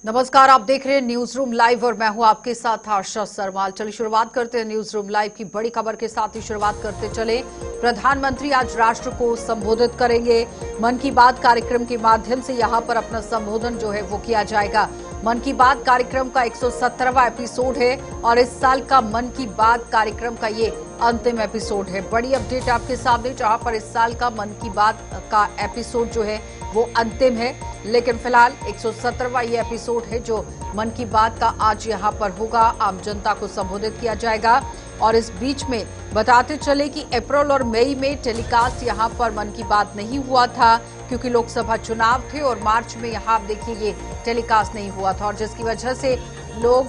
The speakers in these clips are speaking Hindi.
नमस्कार, आप देख रहे हैं न्यूज रूम लाइव और मैं हूं आपके साथ आशा सरवाल। चलिए शुरुआत करते हैं न्यूज रूम लाइव की बड़ी खबर के साथ ही शुरुआत करते चले। प्रधानमंत्री आज राष्ट्र को संबोधित करेंगे। मन की बात कार्यक्रम के माध्यम से यहां पर अपना संबोधन जो है वो किया जाएगा। मन की बात कार्यक्रम का 117वां एपिसोड है और इस साल का मन की बात कार्यक्रम का ये अंतिम एपिसोड है। बड़ी अपडेट आपके सामने, जहां पर इस साल का मन की बात का एपिसोड जो है वो अंतिम है, लेकिन फिलहाल 117वां ये एपिसोड है जो मन की बात का आज यहां पर होगा। आम जनता को संबोधित किया जाएगा और इस बीच में बताते चले कि अप्रैल और मई में टेलीकास्ट यहां पर मन की बात नहीं हुआ था क्योंकि लोकसभा चुनाव थे और मार्च में यहां आप देखिए ये टेलीकास्ट नहीं हुआ था और जिसकी वजह से लोग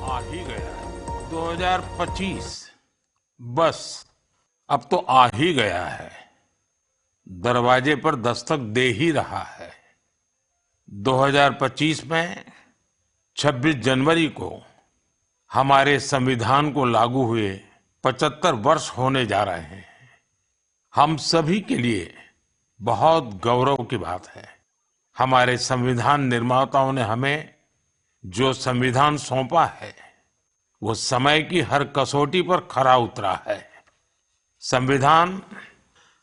आ ही गया 2025 बस अब तो आ ही गया है, दरवाजे पर दस्तक दे ही रहा है। 2025 में 26 जनवरी को हमारे संविधान को लागू हुए 75 वर्ष होने जा रहे हैं। हम सभी के लिए बहुत गौरव की बात है। हमारे संविधान निर्माताओं ने हमें जो संविधान सौंपा है वो समय की हर कसौटी पर खरा उतरा है। संविधान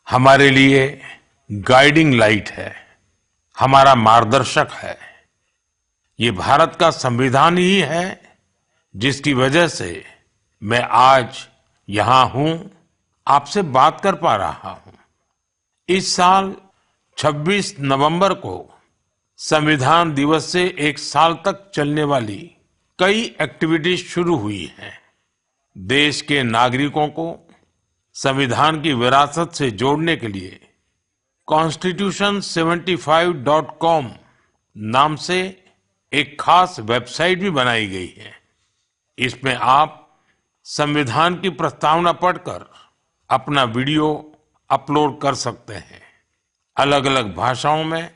हमारे लिए गाइडिंग लाइट है, हमारा मार्गदर्शक है। ये भारत का संविधान ही है जिसकी वजह से मैं आज यहां हूं, आपसे बात कर पा रहा हूं। इस साल 26 नवंबर को संविधान दिवस से एक साल तक चलने वाली कई एक्टिविटीज शुरू हुई हैं। देश के नागरिकों को संविधान की विरासत से जोड़ने के लिए constitution75.com नाम से एक खास वेबसाइट भी बनाई गई है। इसमें आप संविधान की प्रस्तावना पढ़कर अपना वीडियो अपलोड कर सकते हैं। अलग अलग भाषाओं में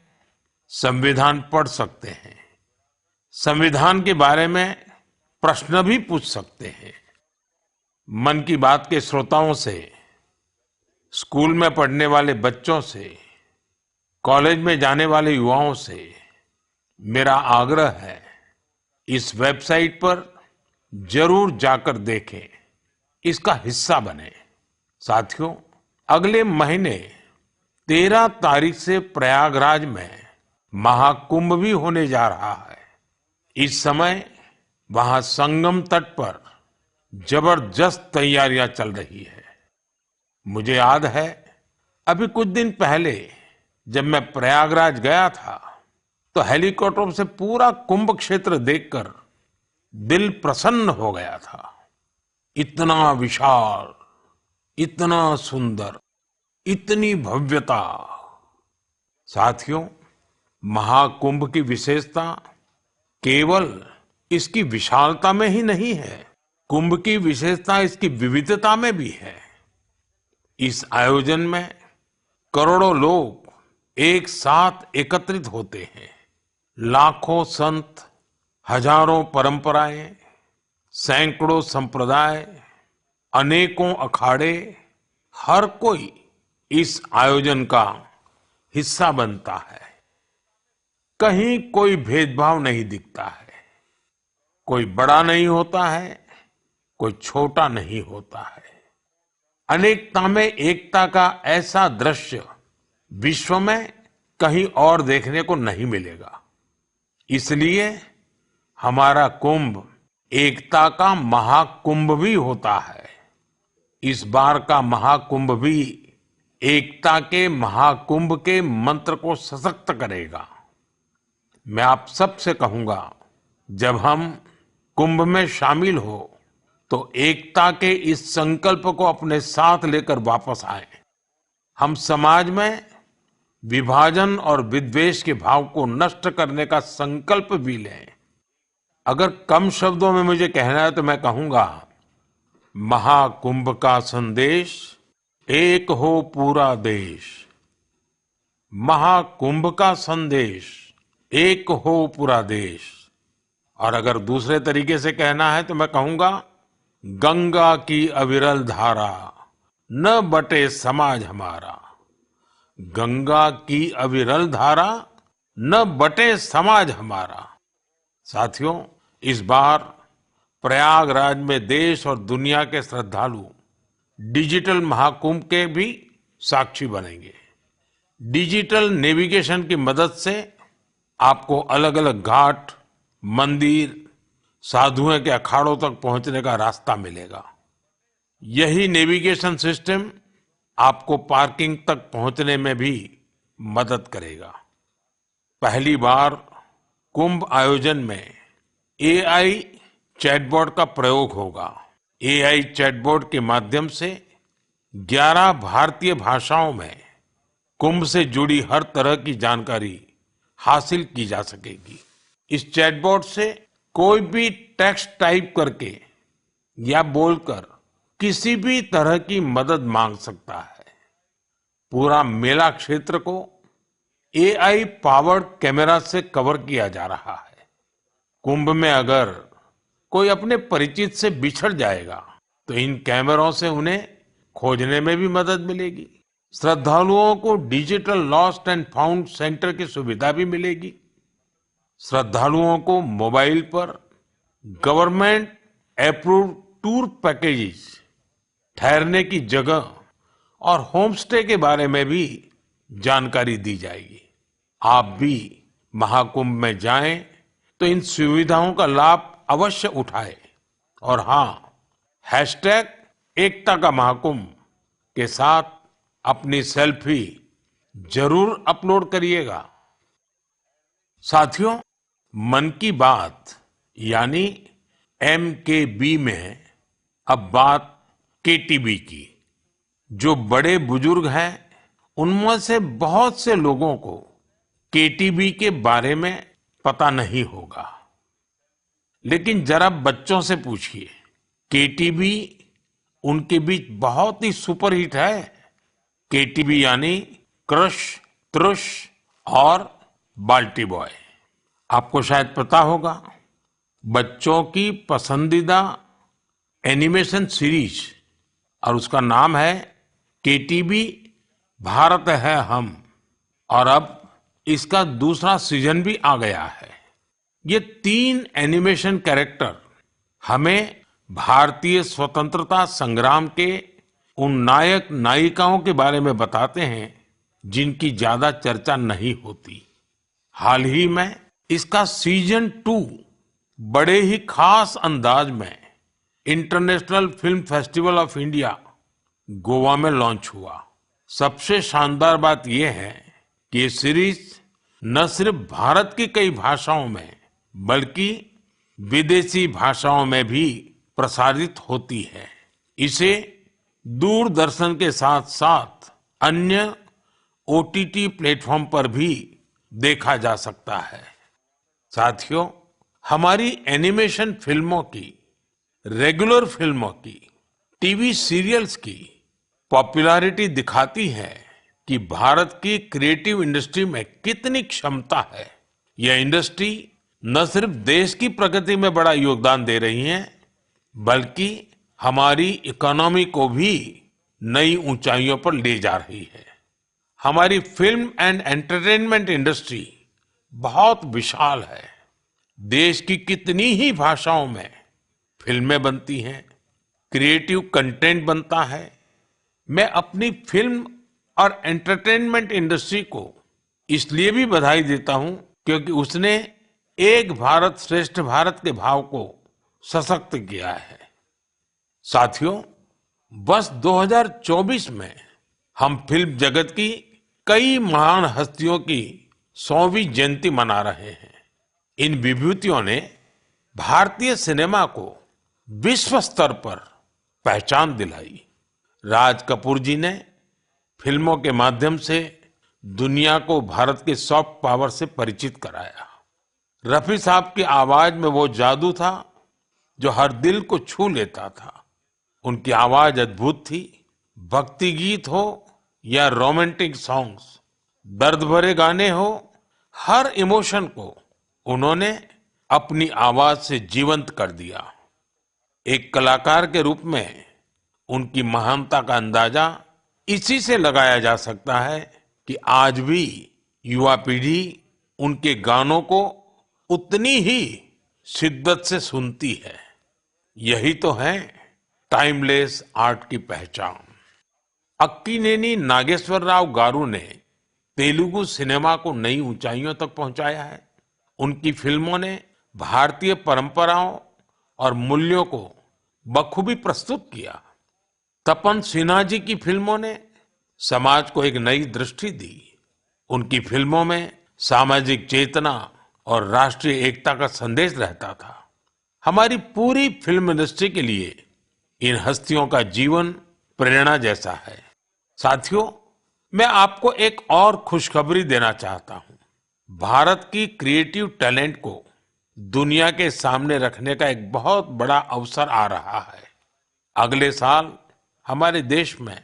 संविधान पढ़ सकते हैं। संविधान के बारे में प्रश्न भी पूछ सकते हैं। मन की बात के श्रोताओं से, स्कूल में पढ़ने वाले बच्चों से, कॉलेज में जाने वाले युवाओं से मेरा आग्रह है, इस वेबसाइट पर जरूर जाकर देखें, इसका हिस्सा बने। साथियों, अगले महीने 13 तारीख से प्रयागराज में महाकुंभ भी होने जा रहा है। इस समय वहां संगम तट पर जबरदस्त तैयारियां चल रही है। मुझे याद है, अभी कुछ दिन पहले जब मैं प्रयागराज गया था तो हेलीकॉप्टर से पूरा कुंभ क्षेत्र देखकर दिल प्रसन्न हो गया था। इतना विशाल, इतना सुंदर, इतनी भव्यता। साथियों, महाकुंभ की विशेषता केवल इसकी विशालता में ही नहीं है, कुंभ की विशेषता इसकी विविधता में भी है। इस आयोजन में करोड़ों लोग एक साथ एकत्रित होते हैं। लाखों संत, हजारों परंपराएं, सैकड़ों संप्रदाय, अनेकों अखाड़े, हर कोई इस आयोजन का हिस्सा बनता है। कहीं कोई भेदभाव नहीं दिखता है। कोई बड़ा नहीं होता है, कोई छोटा नहीं होता है। अनेकता में एकता का ऐसा दृश्य विश्व में कहीं और देखने को नहीं मिलेगा। इसलिए हमारा कुंभ एकता का महाकुंभ भी होता है। इस बार का महाकुंभ भी एकता के महाकुंभ के मंत्र को सशक्त करेगा। मैं आप सबसे कहूंगा, जब हम कुंभ में शामिल हो तो एकता के इस संकल्प को अपने साथ लेकर वापस आए। हम समाज में विभाजन और विद्वेष के भाव को नष्ट करने का संकल्प भी लें। अगर कम शब्दों में मुझे कहना है तो मैं कहूंगा, महाकुंभ का संदेश, एक हो पूरा देश। महाकुंभ का संदेश, एक हो पूरा देश। और अगर दूसरे तरीके से कहना है तो मैं कहूंगा, गंगा की अविरल धारा, न बटे समाज हमारा। गंगा की अविरल धारा, न बटे समाज हमारा। साथियों, इस बार प्रयागराज में देश और दुनिया के श्रद्धालु डिजिटल महाकुंभ के भी साक्षी बनेंगे। डिजिटल नेविगेशन की मदद से आपको अलग अलग घाट, मंदिर, साधुओं के अखाड़ों तक पहुंचने का रास्ता मिलेगा। यही नेविगेशन सिस्टम आपको पार्किंग तक पहुंचने में भी मदद करेगा। पहली बार कुंभ आयोजन में एआई चैटबॉट का प्रयोग होगा। एआई चैटबॉट के माध्यम से 11 भारतीय भाषाओं में कुंभ से जुड़ी हर तरह की जानकारी हासिल की जा सकेगी। इस चैटबॉट से कोई भी टेक्स्ट टाइप करके या बोलकर किसी भी तरह की मदद मांग सकता है। पूरा मेला क्षेत्र को एआई पावर्ड कैमरा से कवर किया जा रहा है। कुंभ में अगर कोई अपने परिचित से बिछड़ जाएगा तो इन कैमरों से उन्हें खोजने में भी मदद मिलेगी। श्रद्धालुओं को digital lost and found centre की सुविधा भी मिलेगी। श्रद्धालुओं को मोबाइल पर गवर्नमेंट अप्रूव्ड टूर पैकेजेस, ठहरने की जगह और होम स्टे के बारे में भी जानकारी दी जाएगी। आप भी महाकुंभ में जाएं तो इन सुविधाओं का लाभ अवश्य उठाएं। और हाँ, हैशटैग एकता का महाकुंभ के साथ अपनी सेल्फी जरूर अपलोड करिएगा। साथियों, मन की बात यानी MKB में अब बात KTB की। जो बड़े बुजुर्ग हैं उनमें से बहुत से लोगों को KTB के बारे में पता नहीं होगा, लेकिन जरा बच्चों से पूछिए। KTB उनके बीच बहुत ही सुपरहिट है। KTB यानी क्रश, त्रुश और बाल्टी बॉय। आपको शायद पता होगा, बच्चों की पसंदीदा एनिमेशन सीरीज और उसका नाम है KTB भारत है हम। और अब इसका दूसरा सीजन भी आ गया है। ये 3 एनिमेशन कैरेक्टर हमें भारतीय स्वतंत्रता संग्राम के उन नायक नायिकाओं के बारे में बताते हैं जिनकी ज्यादा चर्चा नहीं होती। हाल ही में इसका सीजन 2 बड़े ही खास अंदाज में international film festival of India Goa में लॉन्च हुआ। सबसे शानदार बात यह है कि ये सीरीज न सिर्फ भारत की कई भाषाओं में बल्कि विदेशी भाषाओं में भी प्रसारित होती है। इसे दूरदर्शन के साथ साथ अन्य OTT प्लेटफॉर्म पर भी देखा जा सकता है। साथियों, हमारी एनिमेशन फिल्मों की, रेगुलर फिल्मों की, टीवी सीरियल्स की पॉपुलैरिटी दिखाती है कि भारत की क्रिएटिव इंडस्ट्री में कितनी क्षमता है। यह इंडस्ट्री न सिर्फ देश की प्रगति में बड़ा योगदान दे रही है, बल्कि हमारी इकोनॉमी को भी नई ऊंचाइयों पर ले जा रही है। हमारी फिल्म एंड एंटरटेनमेंट इंडस्ट्री बहुत विशाल है। देश की कितनी ही भाषाओं में फिल्में बनती हैं, क्रिएटिव कंटेंट बनता है। मैं अपनी फिल्म और एंटरटेनमेंट इंडस्ट्री को इसलिए भी बधाई देता हूं क्योंकि उसने एक भारत श्रेष्ठ भारत के भाव को सशक्त किया है। साथियों, वर्ष 2024 में हम फिल्म जगत की कई महान हस्तियों की 100वीं जयंती मना रहे हैं। इन विभूतियों ने भारतीय सिनेमा को विश्व स्तर पर पहचान दिलाई। राज कपूर जी ने फिल्मों के माध्यम से दुनिया को भारत के सॉफ्ट पावर से परिचित कराया। रफी साहब की आवाज में वो जादू था जो हर दिल को छू लेता था। उनकी आवाज अद्भुत थी। भक्ति गीत हो या रोमांटिक सॉन्ग्स, दर्द भरे गाने हो, हर इमोशन को उन्होंने अपनी आवाज से जीवंत कर दिया। एक कलाकार के रूप में उनकी महानता का अंदाजा इसी से लगाया जा सकता है कि आज भी युवा पीढ़ी उनके गानों को उतनी ही शिद्दत से सुनती है। यही तो है टाइमलेस आर्ट की पहचान। अक्कीनेनी नागेश्वर राव गारू ने तेलुगु सिनेमा को नई ऊंचाइयों तक पहुंचाया है। उनकी फिल्मों ने भारतीय परंपराओं और मूल्यों को बखूबी प्रस्तुत किया। तपन सिन्हा जी की फिल्मों ने समाज को एक नई दृष्टि दी। उनकी फिल्मों में सामाजिक चेतना और राष्ट्रीय एकता का संदेश रहता था। हमारी पूरी फिल्म इंडस्ट्री के लिए इन हस्तियों का जीवन प्रेरणा जैसा है। साथियों, मैं आपको एक और खुशखबरी देना चाहता हूं। भारत की क्रिएटिव टैलेंट को दुनिया के सामने रखने का एक बहुत बड़ा अवसर आ रहा है। अगले साल हमारे देश में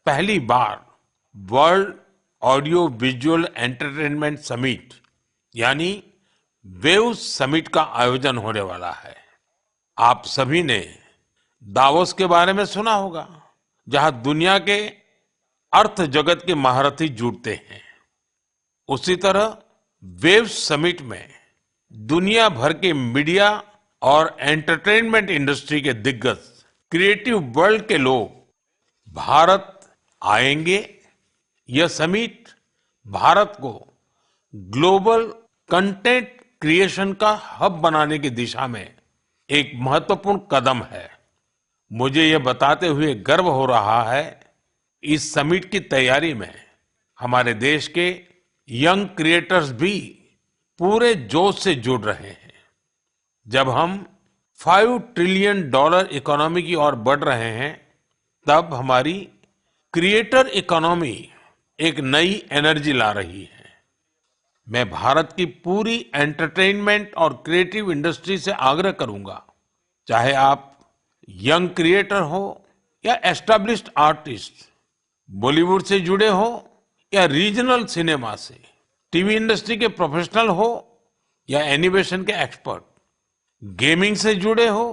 पहली बार world audio visual entertainment summit यानी वेव्स समिट का आयोजन होने वाला है। आप सभी ने दावोस के बारे में सुना होगा, जहां दुनिया के अर्थ जगत के महारथी जुटते हैं। उसी तरह वेव्स समिट में दुनिया भर के मीडिया और एंटरटेनमेंट इंडस्ट्री के दिग्गज क्रिएटिव वर्ल्ड के लोग भारत आएंगे। यह समिट भारत को ग्लोबल कंटेंट क्रिएशन का हब बनाने की दिशा में एक महत्वपूर्ण कदम है। मुझे यह बताते हुए गर्व हो रहा है, इस समिट की तैयारी में हमारे देश के यंग क्रिएटर्स भी पूरे जोश से जुड़ रहे हैं। जब हम $5 ट्रिलियन इकोनॉमी की ओर बढ़ रहे हैं, तब हमारी क्रिएटर इकोनॉमी एक नई एनर्जी ला रही है। मैं भारत की पूरी एंटरटेनमेंट और क्रिएटिव इंडस्ट्री से आग्रह करूंगा, चाहे आप यंग क्रिएटर हो या एस्टैब्लिश्ड आर्टिस्ट, बॉलीवुड से जुड़े हो या रीजनल सिनेमा से, टीवी इंडस्ट्री के प्रोफेशनल हो या एनिमेशन के एक्सपर्ट, गेमिंग से जुड़े हो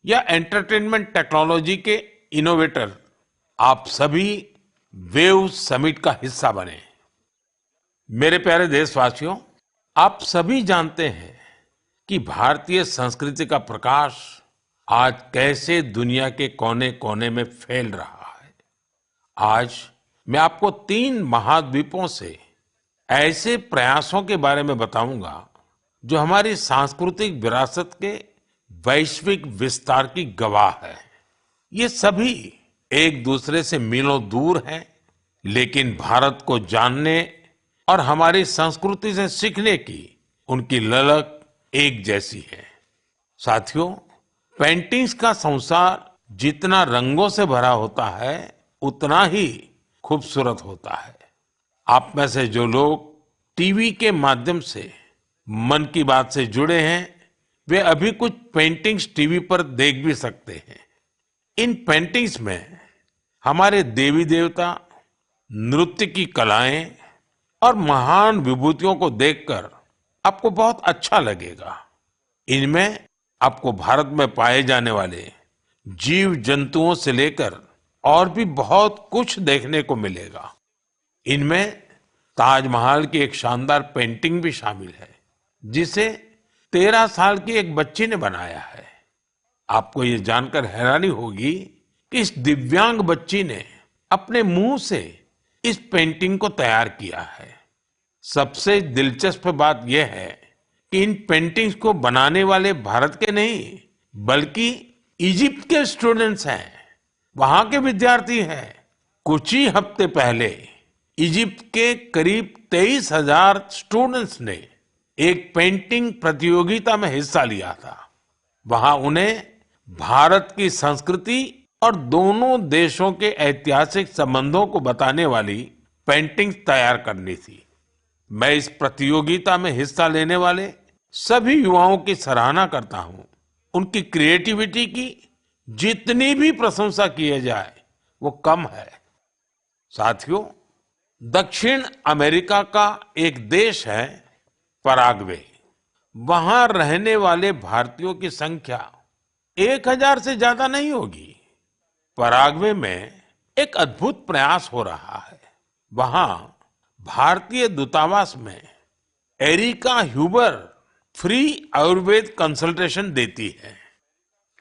या एंटरटेनमेंट टेक्नोलॉजी के इनोवेटर, आप सभी वेव समिट का हिस्सा बने। मेरे प्यारे देशवासियों, आप सभी जानते हैं कि भारतीय संस्कृति का प्रकाश आज कैसे दुनिया के कोने कोने में फैल रहा है। आज मैं आपको 3 महाद्वीपों से ऐसे प्रयासों के बारे में बताऊंगा जो हमारी सांस्कृतिक विरासत के वैश्विक विस्तार की गवाह है। ये सभी एक दूसरे से मीलों दूर हैं, लेकिन भारत को जानने और हमारी संस्कृति से सीखने की उनकी ललक एक जैसी है। साथियों, पेंटिंग्स का संसार जितना रंगों से भरा होता है, उतना ही खूबसूरत होता है। आप में से जो लोग टीवी के माध्यम से मन की बात से जुड़े हैं, वे अभी कुछ पेंटिंग्स टीवी पर देख भी सकते हैं। इन पेंटिंग्स में हमारे देवी देवता, नृत्य की कलाएं और महान विभूतियों को देखकर आपको बहुत अच्छा लगेगा। इनमें आपको भारत में पाए जाने वाले जीव जंतुओं से लेकर और भी बहुत कुछ देखने को मिलेगा। इनमें ताजमहल की एक शानदार पेंटिंग भी शामिल है, जिसे 13 साल की एक बच्ची ने बनाया है। आपको ये जानकर हैरानी होगी कि इस दिव्यांग बच्ची ने अपने मुंह से इस पेंटिंग को तैयार किया है। सबसे दिलचस्प बात यह है कि इन पेंटिंग्स को बनाने वाले भारत के नहीं, बल्कि इजिप्ट के स्टूडेंट्स हैं, वहां के विद्यार्थी हैं। कुछ ही हफ्ते पहले इजिप्ट के करीब 23,000 स्टूडेंट्स ने एक पेंटिंग प्रतियोगिता में हिस्सा लिया था। वहां उन्हें भारत की संस्कृति और दोनों देशों के ऐतिहासिक संबंधों को बताने वाली पेंटिंग तैयार करनी थी। मैं इस प्रतियोगिता में हिस्सा लेने वाले सभी युवाओं की सराहना करता हूं। उनकी क्रिएटिविटी की जितनी भी प्रशंसा की जाए वो कम है। साथियों, दक्षिण अमेरिका का एक देश है पराग्वे। वहां रहने वाले भारतीयों की संख्या 1,000 से ज्यादा नहीं होगी। पराग्वे में एक अद्भुत प्रयास हो रहा है। वहां भारतीय दूतावास में Erica Huber free Ayurveda consultation देती है।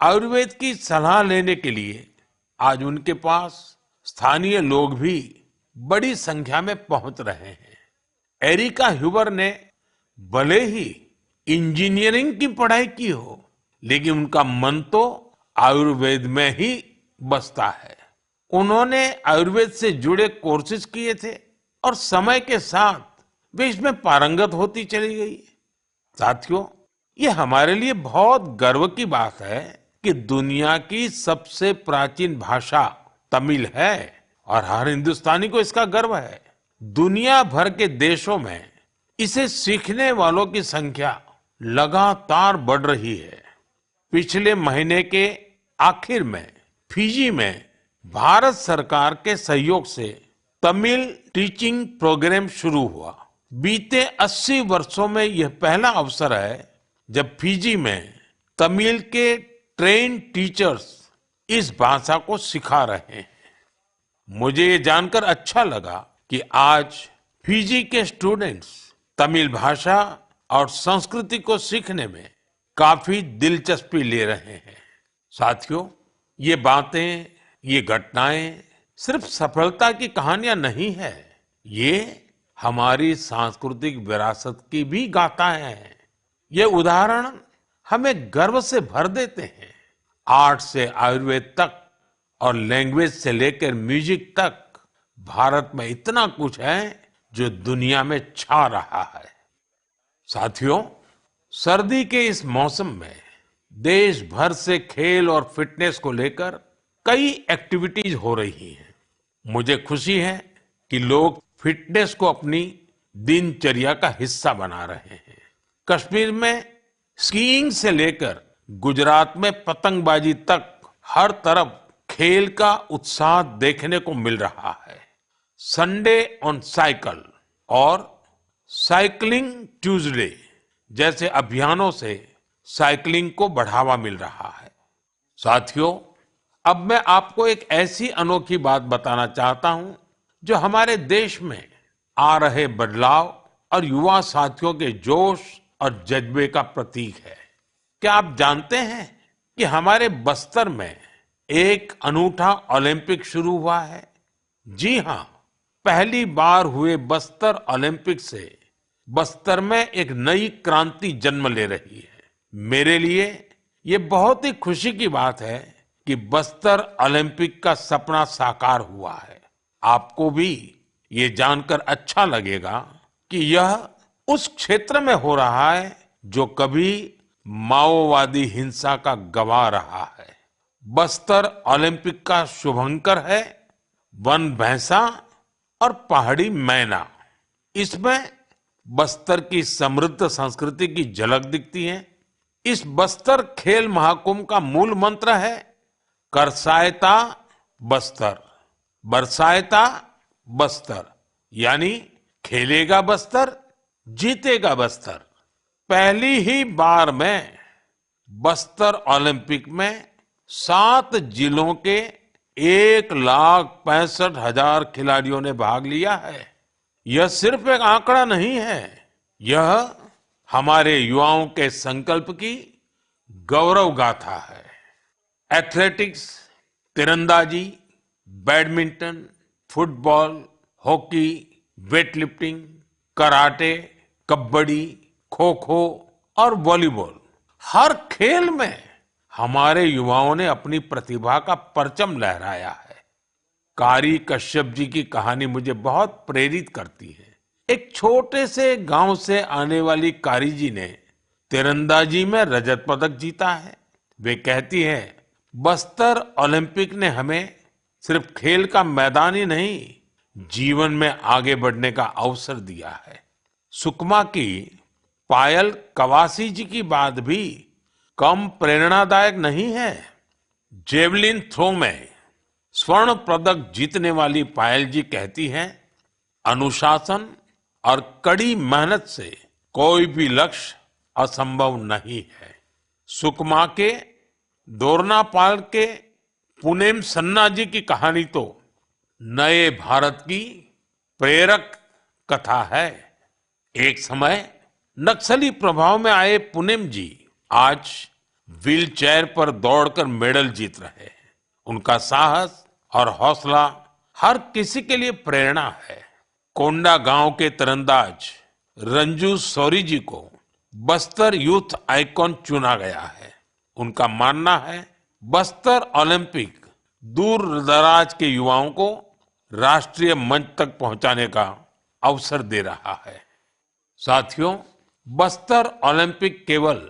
आयुर्वेद की सलाह लेने के लिए आज उनके पास स्थानीय लोग भी बड़ी संख्या में पहुंच रहे हैं। एरिका ह्यूबर ने भले ही इंजीनियरिंग की पढ़ाई की हो, लेकिन उनका मन तो आयुर्वेद में ही बसता है। उन्होंने आयुर्वेद से जुड़े कोर्सेज किए थे और समय के साथ वे इसमें पारंगत होती चली गई। साथियों, ये हमारे लिए बहुत गर्व की बात है कि दुनिया की सबसे प्राचीन भाषा तमिल है और हर हिंदुस्तानी को इसका गर्व है। दुनिया भर के देशों में इसे सीखने वालों की संख्या लगातार बढ़ रही है। पिछले महीने के आखिर में फिजी में भारत सरकार के सहयोग से तमिल टीचिंग प्रोग्राम शुरू हुआ। बीते 80 वर्षों में यह पहला अवसर है जब फिजी में तमिल के ट्रेन टीचर्स इस भाषा को सिखा रहे हैं। मुझे ये जानकर अच्छा लगा कि आज फिजी के स्टूडेंट्स तमिल भाषा और संस्कृति को सीखने में काफी दिलचस्पी ले रहे हैं। साथियों, ये बातें, ये घटनाएं सिर्फ सफलता की कहानियां नहीं है, ये हमारी सांस्कृतिक विरासत की भी गाथाएं हैं। ये उदाहरण हमें गर्व से भर देते हैं। आर्ट से आयुर्वेद तक और लैंग्वेज से लेकर म्यूजिक तक भारत में इतना कुछ है जो दुनिया में छा रहा है। साथियों, सर्दी के इस मौसम में देश भर से खेल और फिटनेस को लेकर कई एक्टिविटीज हो रही हैं। मुझे खुशी है कि लोग फिटनेस को अपनी दिनचर्या का हिस्सा बना रहे हैं। कश्मीर में स्कीइंग से लेकर गुजरात में पतंगबाजी तक हर तरफ खेल का उत्साह देखने को मिल रहा है। संडे ऑन साइकिल और साइकिलिंग ट्यूसडे जैसे अभियानों से साइकिलिंग को बढ़ावा मिल रहा है। साथियों, अब मैं आपको एक ऐसी अनोखी बात बताना चाहता हूं जो हमारे देश में आ रहे बदलाव और युवा साथियों के जोश और जज्बे का प्रतीक है। क्या आप जानते हैं कि हमारे बस्तर में एक अनूठा ओलंपिक शुरू हुआ है? जी हां, पहली बार हुए बस्तर ओलंपिक से बस्तर में एक नई क्रांति जन्म ले रही है। मेरे लिए ये बहुत ही खुशी की बात है कि बस्तर ओलंपिक का सपना साकार हुआ है। आपको भी ये जानकर अच्छा लगेगा कि यह उस क्षेत्र में हो रहा है जो कभी माओवादी हिंसा का गवाह रहा है। बस्तर ओलंपिक का शुभंकर है वन भैंसा और पहाड़ी मैना। इसमें बस्तर की समृद्ध संस्कृति की झलक दिखती है। इस बस्तर खेल महाकुंभ का मूल मंत्र है करसायता बस्तर, बरसायता बस्तर, यानी खेलेगा बस्तर, जीतेगा बस्तर। पहली ही बार में बस्तर ओलंपिक में 7 जिलों के 1,65,000 खिलाड़ियों ने भाग लिया है। यह सिर्फ एक आंकड़ा नहीं है, यह हमारे युवाओं के संकल्प की गौरव गाथा है। एथलेटिक्स, तीरंदाजी, badminton, football, hockey, weightlifting, karate, kabaddi, kho kho और वॉलीबॉल, हर खेल में हमारे युवाओं ने अपनी प्रतिभा का परचम लहराया है। कारी कश्यप जी की कहानी मुझे बहुत प्रेरित करती है। एक छोटे से गांव से आने वाली कारी जी ने तीरंदाजी में रजत पदक जीता है। वे कहती है, बस्तर ओलंपिक ने हमें सिर्फ खेल का मैदान ही नहीं, जीवन में आगे बढ़ने का अवसर दिया है। सुकमा की पायल कवासी जी की बात भी कम प्रेरणादायक नहीं है। जेवलिन थ्रो में स्वर्ण पदक जीतने वाली पायल जी कहती हैं, अनुशासन और कड़ी मेहनत से कोई भी लक्ष्य असंभव नहीं है। सुकमा के दोरनापाल के पुनेम सन्ना जी की कहानी तो नए भारत की प्रेरक कथा है। एक समय नक्सली प्रभाव में आए पूनम जी आज व्हीलचेयर पर दौड़कर मेडल जीत रहे हैं। उनका साहस और हौसला हर किसी के लिए प्रेरणा है। कोंडा गांव के तीरंदाज रंजू सौरी जी को बस्तर यूथ आइकॉन चुना गया है। उनका मानना है बस्तर ओलंपिक दूर दराज के युवाओं को राष्ट्रीय मंच तक पहुंचाने का अवसर दे रहा है। साथियों, बस्तर ओलंपिक केवल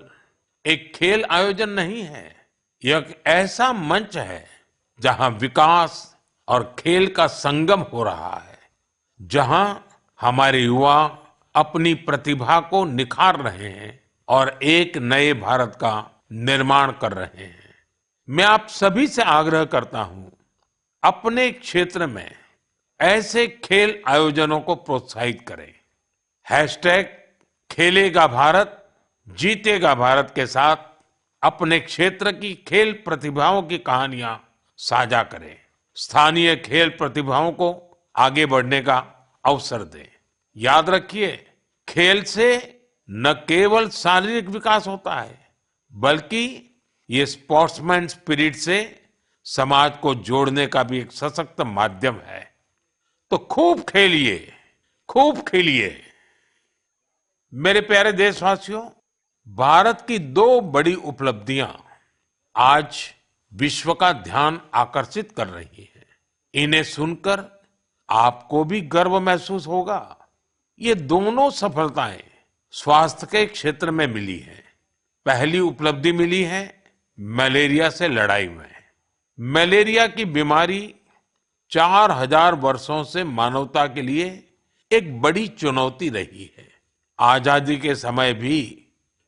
एक खेल आयोजन नहीं है, यह एक ऐसा मंच है जहां विकास और खेल का संगम हो रहा है, जहां हमारे युवा अपनी प्रतिभा को निखार रहे हैं और एक नए भारत का निर्माण कर रहे हैं। मैं आप सभी से आग्रह करता हूं, अपने क्षेत्र में ऐसे खेल आयोजनों को प्रोत्साहित करें। हैशटैग खेलेगा भारत जीतेगा भारत के साथ अपने क्षेत्र की खेल प्रतिभाओं की कहानियां साझा करें। स्थानीय खेल प्रतिभाओं को आगे बढ़ने का अवसर दें। याद रखिए, खेल से न केवल शारीरिक विकास होता है, बल्कि ये स्पोर्ट्समैन स्पिरिट से समाज को जोड़ने का भी एक सशक्त माध्यम है। तो खूब खेलिए, खूब खेलिए। मेरे प्यारे देशवासियों, भारत की दो बड़ी उपलब्धियां आज विश्व का ध्यान आकर्षित कर रही है। इन्हें सुनकर आपको भी गर्व महसूस होगा। ये दोनों सफलताएं स्वास्थ्य के क्षेत्र में मिली है। पहली उपलब्धि मिली है मलेरिया से लड़ाई में। मलेरिया की बीमारी 4000 वर्षों से मानवता के लिए एक बड़ी चुनौती रही है। आजादी के समय भी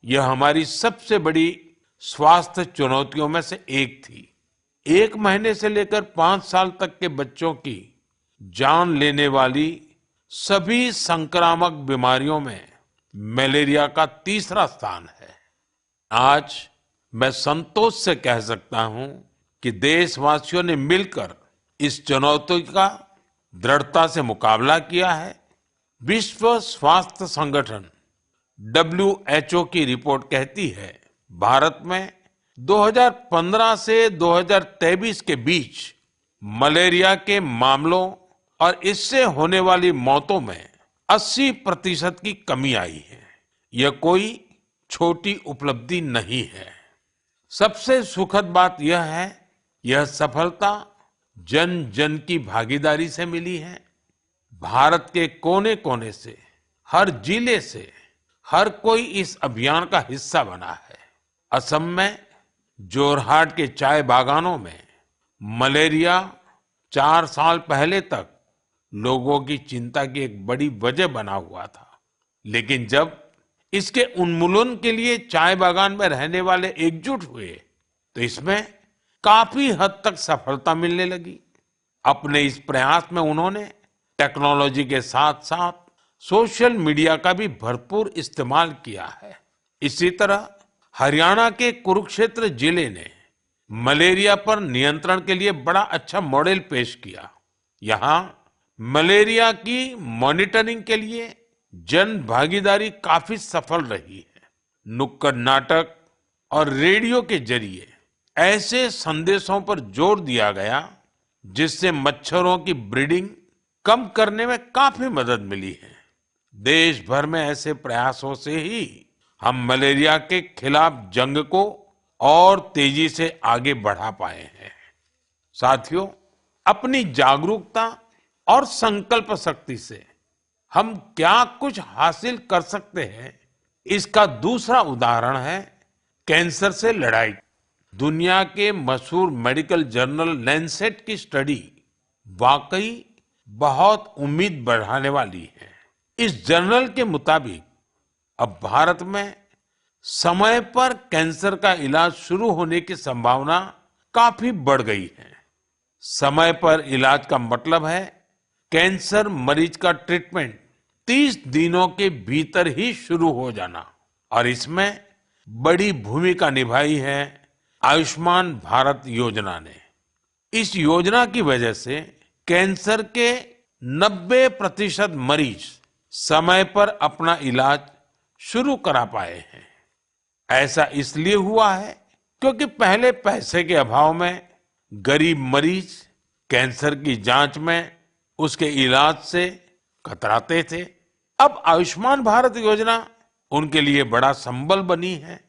यह हमारी सबसे बड़ी स्वास्थ्य चुनौतियों में से एक थी। 1 महीने से लेकर 5 साल तक के बच्चों की जान लेने वाली सभी संक्रामक बीमारियों में मलेरिया का तीसरा स्थान है। आज मैं संतोष से कह सकता हूं कि देशवासियों ने मिलकर इस चुनौती का दृढ़ता से मुकाबला किया है। विश्व स्वास्थ्य संगठन WHO की रिपोर्ट कहती है, भारत में 2015 से 2023 के बीच मलेरिया के मामलों और इससे होने वाली मौतों में 80% की कमी आई है। यह कोई छोटी उपलब्धि नहीं है। सबसे सुखद बात यह है, यह सफलता जन जन की भागीदारी से मिली है। भारत के कोने कोने से, हर जिले से हर कोई इस अभियान का हिस्सा बना है। असम में जोरहाट के चाय बागानों में मलेरिया 4 साल पहले तक लोगों की चिंता की एक बड़ी वजह बना हुआ था, लेकिन जब इसके उन्मूलन के लिए चाय बागान में रहने वाले एकजुट हुए तो इसमें काफी हद तक सफलता मिलने लगी। अपने इस प्रयास में उन्होंने टेक्नोलॉजी के साथ साथ सोशल मीडिया का भी भरपूर इस्तेमाल किया है। इसी तरह हरियाणा के कुरुक्षेत्र जिले ने मलेरिया पर नियंत्रण के लिए बड़ा अच्छा मॉडल पेश किया। यहाँ मलेरिया की मॉनिटरिंग के लिए जन भागीदारी काफी सफल रही है। नुक्कड़ नाटक और रेडियो के जरिए ऐसे संदेशों पर जोर दिया गया जिससे मच्छरों की ब्रीडिंग कम करने में काफी मदद मिली है। देश भर में ऐसे प्रयासों से ही हम मलेरिया के खिलाफ जंग को और तेजी से आगे बढ़ा पाए हैं। साथियों, अपनी जागरूकता और संकल्प शक्ति से हम क्या कुछ हासिल कर सकते हैं, इसका दूसरा उदाहरण है कैंसर से लड़ाई। दुनिया के मशहूर मेडिकल जर्नल लैंसेट की स्टडी वाकई बहुत उम्मीद बढ़ाने वाली है। इस जर्नल के मुताबिक अब भारत में समय पर कैंसर का इलाज शुरू होने की संभावना काफी बढ़ गई है। समय पर इलाज का मतलब है कैंसर मरीज का ट्रीटमेंट 30 दिनों के भीतर ही शुरू हो जाना। और इसमें बड़ी भूमिका निभाई है आयुष्मान भारत योजना ने। इस योजना की वजह से कैंसर के 90% मरीज समय पर अपना इलाज शुरू करा पाए हैं। ऐसा इसलिए हुआ है क्योंकि पहले पैसे के अभाव में गरीब मरीज कैंसर की जांच में, उसके इलाज से कतराते थे। अब आयुष्मान भारत योजना उनके लिए बड़ा संबल बनी है।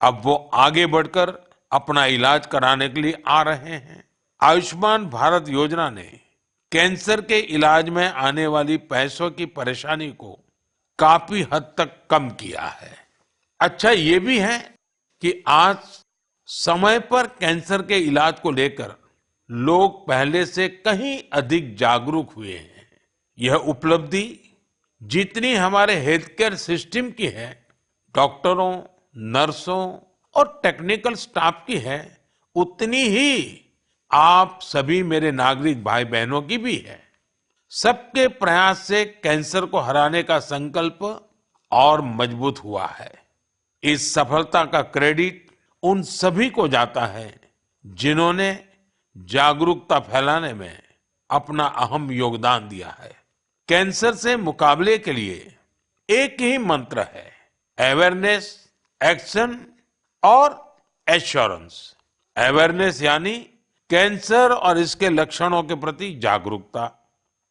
अब वो आगे बढ़कर अपना इलाज कराने के लिए आ रहे हैं। आयुष्मान भारत योजना ने कैंसर के इलाज में आने वाली पैसों की परेशानी को काफी हद तक कम किया है। अच्छा ये भी है कि आज समय पर कैंसर के इलाज को लेकर लोग पहले से कहीं अधिक जागरूक हुए हैं। यह उपलब्धि जितनी हमारे हेल्थ केयर सिस्टम की है, डॉक्टरों, नर्सों और टेक्निकल स्टाफ की है, उतनी ही आप सभी मेरे नागरिक भाई बहनों की भी है। सबके प्रयास से कैंसर को हराने का संकल्प और मजबूत हुआ है। इस सफलता का क्रेडिट उन सभी को जाता है जिन्होंने जागरूकता फैलाने में अपना अहम योगदान दिया है। कैंसर से मुकाबले के लिए एक ही मंत्र है, अवेयरनेस, एक्शन और एश्योरेंस। अवेयरनेस यानी कैंसर और इसके लक्षणों के प्रति जागरूकता,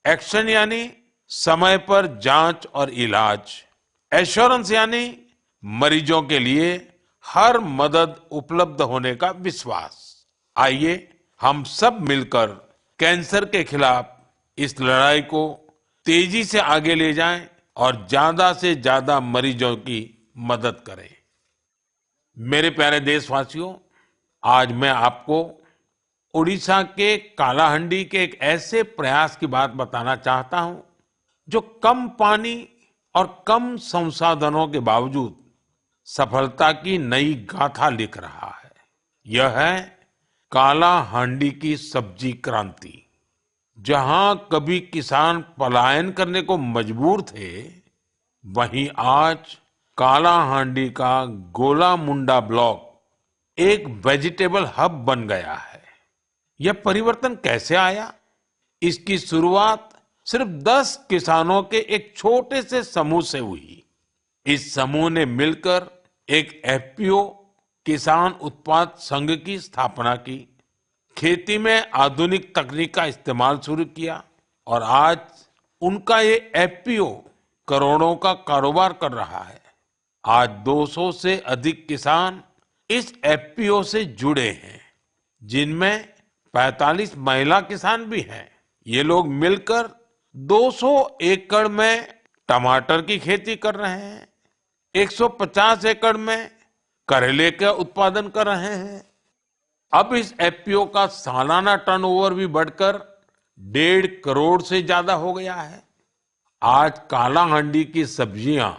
एक्शन यानी समय पर जांच और इलाज, एश्योरेंस यानी मरीजों के लिए हर मदद उपलब्ध होने का विश्वास। आइए हम सब मिलकर कैंसर के खिलाफ इस लड़ाई को तेजी से आगे ले जाएं और ज्यादा से ज्यादा मरीजों की मदद करें। मेरे प्यारे देशवासियों, आज मैं आपको उड़ीसा के कालाहांडी के एक ऐसे प्रयास की बात बताना चाहता हूं जो कम पानी और कम संसाधनों के बावजूद सफलता की नई गाथा लिख रहा है। यह है कालाहांडी की सब्जी क्रांति। जहां कभी किसान पलायन करने को मजबूर थे, वहीं आज कालाहांडी का गोला मुंडा ब्लॉक एक वेजिटेबल हब बन गया है। यह परिवर्तन कैसे आया? इसकी शुरुआत सिर्फ 10 किसानों के एक छोटे से समूह से हुई। इस समूह ने मिलकर एक एफपीओ किसान उत्पाद संघ की स्थापना की, खेती में आधुनिक तकनीक का इस्तेमाल शुरू किया और आज उनका ये एफपीओ करोड़ों का कारोबार कर रहा है। आज 200 से अधिक किसान इस एफपीओ से जुड़े हैं, जिनमें 45 महिला किसान भी हैं। ये लोग मिलकर 200 एकड़ में टमाटर की खेती कर रहे हैं, 150 एकड़ में करेले का उत्पादन कर रहे हैं। अब इस एफपीओ का सालाना टर्नओवर भी बढ़कर 1.5 करोड़ से ज्यादा हो गया है। आज कालाहांडी की सब्जियां